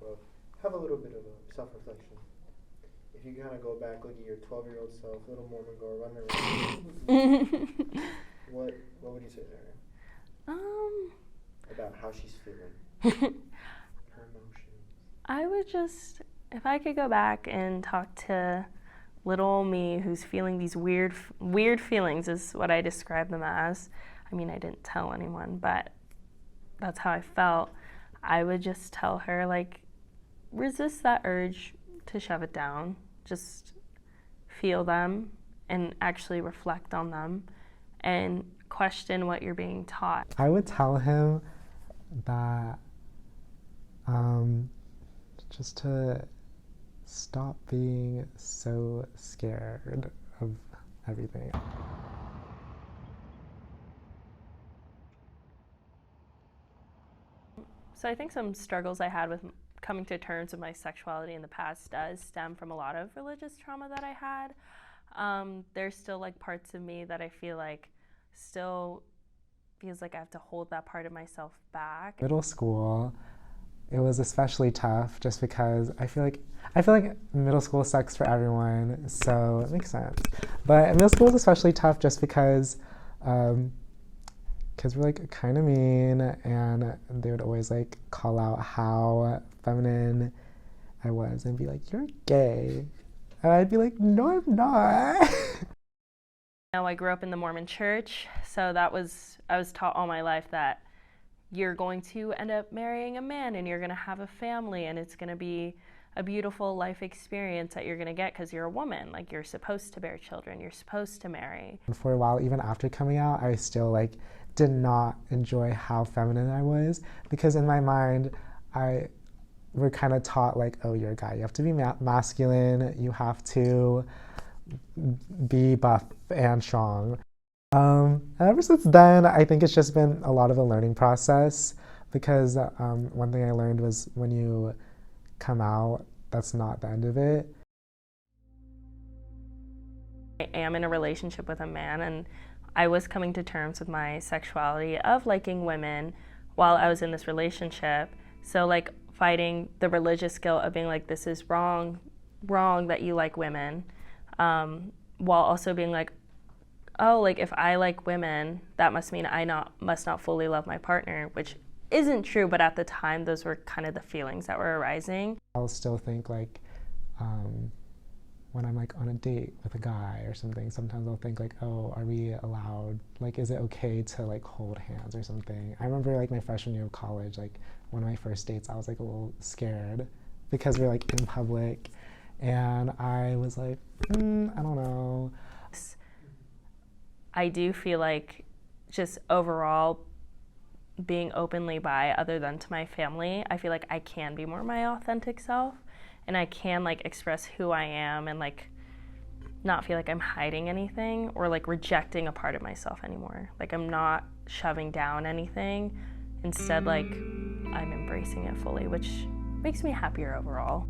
Well, have a little bit of a self-reflection. If you kind of go back, look at your 12-year-old self, little Mormon girl running around, what would you say to her about how she's feeling, her emotions? I would just, if I could go back and talk to little me who's feeling these weird feelings is what I describe them as. I mean, I didn't tell anyone, but that's how I felt. I would just tell her, like, resist that urge to shove it down. Just feel them and actually reflect on them and question what you're being taught. I would tell him that just to stop being so scared of everything. So I think some struggles I had with coming to terms with my sexuality in the past does stem from a lot of religious trauma that I had. There's still like parts of me that I feel like still feels like I have to hold that part of myself back. Middle school, it was especially tough just because I feel like middle school sucks for everyone, so it makes sense. But middle school was especially tough just because we're like kind of mean, and they would always like call out how feminine I was and be like, "You're gay," and I'd be like, "No, I'm not." I grew up in the Mormon church, so I was taught all my life that you're going to end up marrying a man and you're going to have a family and it's going to be a beautiful life experience that you're going to get because you're a woman. Like, you're supposed to bear children, you're supposed to marry. For a while, even after coming out, I still like did not enjoy how feminine I was, because in my mind, we're kind of taught like, oh, you're a guy, you have to be masculine, you have to be buff and strong. And ever since then, I think it's just been a lot of a learning process, because one thing I learned was when you come out, that's not the end of it. I am in a relationship with a man, and I was coming to terms with my sexuality of liking women while I was in this relationship. So like fighting the religious guilt of being like, this is wrong that you like women, while also being like, oh, like if I like women, that must mean I must not fully love my partner, which isn't true, but at the time those were kind of the feelings that were arising. I'll still think like, when I'm like on a date with a guy or something, sometimes I'll think like, oh, are we allowed, like, is it okay to like hold hands or something? I remember like my freshman year of college, like one of my first dates, I was like a little scared because we're like in public, and I was like, I don't know. I do feel like just overall being openly bi, other than to my family, I feel like I can be more my authentic self, and I can like express who I am and like not feel like I'm hiding anything or like rejecting a part of myself anymore. Like, I'm not shoving down anything. Instead, like, I'm embracing it fully, which makes me happier overall.